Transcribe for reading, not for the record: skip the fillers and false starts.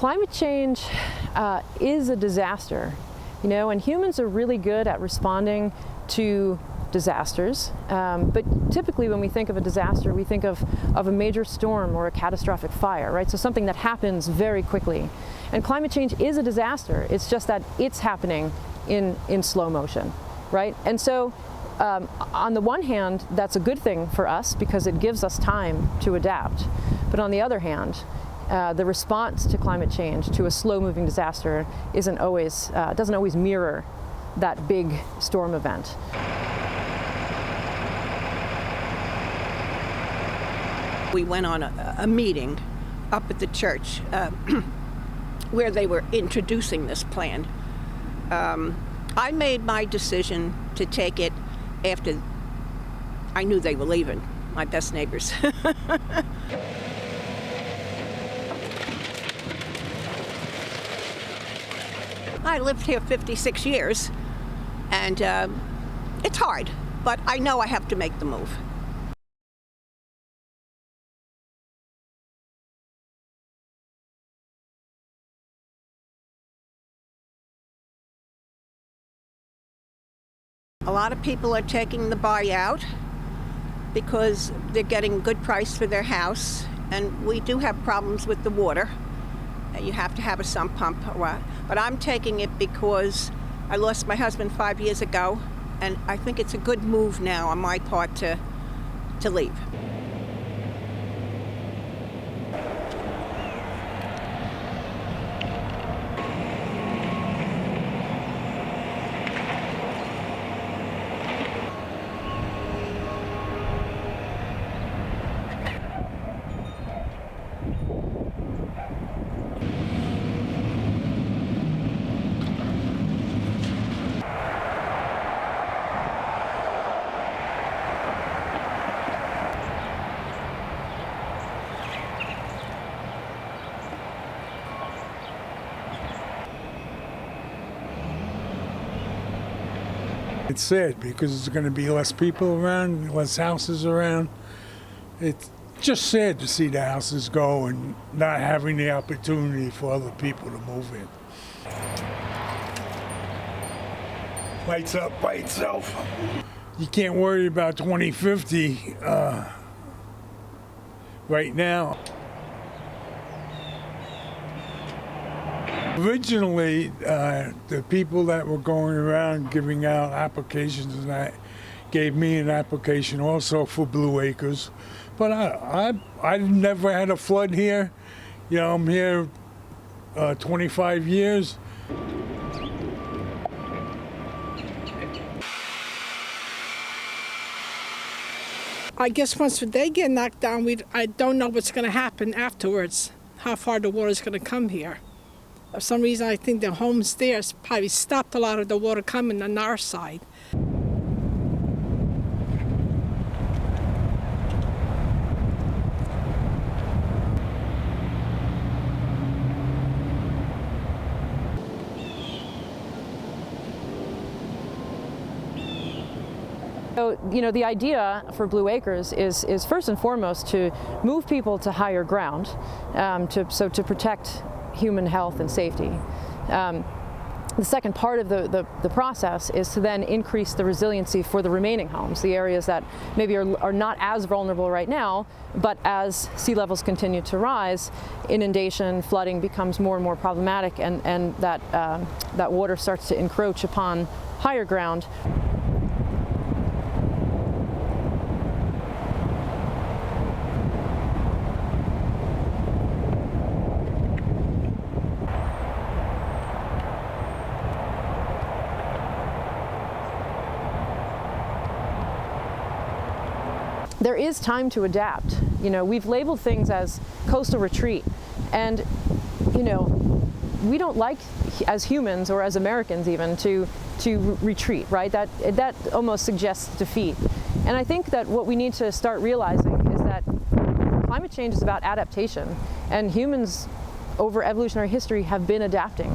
Climate change is a disaster, you know, and humans are really good at responding to disasters. But typically when we think of a disaster, we think of a major storm or a catastrophic fire, right? So something that happens very quickly. And climate change is a disaster. It's just that it's happening in slow motion, right? And so on the one hand, that's a good thing for us because it gives us time to adapt. But on the other hand, the response to climate change, to a slow-moving disaster, doesn't always mirror that big storm event. We went on a meeting up at the church where they were introducing this plan. I made my decision to take it after I knew they were leaving, my best neighbors. I lived here 56 years, and it's hard, but I know I have to make the move. A lot of people are taking the buyout because they're getting a good price for their house, and we do have problems with the water. You have to have a sump pump, but I'm taking it because I lost my husband 5 years ago, and I think it's a good move now on my part to leave. It's sad because there's going to be less people around, less houses around. It's just sad to see the houses go and not having the opportunity for other people to move in. Lights up by itself. You can't worry about 2050 right now. Originally, the people that were going around giving out applications and that gave me an application also for Blue Acres. But I've never had a flood here. You know, I'm here 25 years. I guess once they get knocked down, I don't know what's going to happen afterwards, how far the water is going to come here. For some reason, I think the homes there probably stopped a lot of the water coming on our side. So, you know, the idea for Blue Acres is first and foremost to move people to higher ground, to protect human health and safety. The second part of the process is to then increase the resiliency for the remaining homes, the areas that maybe are not as vulnerable right now, but as sea levels continue to rise, inundation, flooding becomes more and more problematic, and that water starts to encroach upon higher ground. There is time to adapt. You know, we've labeled things as coastal retreat, and you know, we don't like, as humans or as Americans even, to retreat, right? That almost suggests defeat. And I think that what we need to start realizing is that climate change is about adaptation, and humans over evolutionary history have been adapting.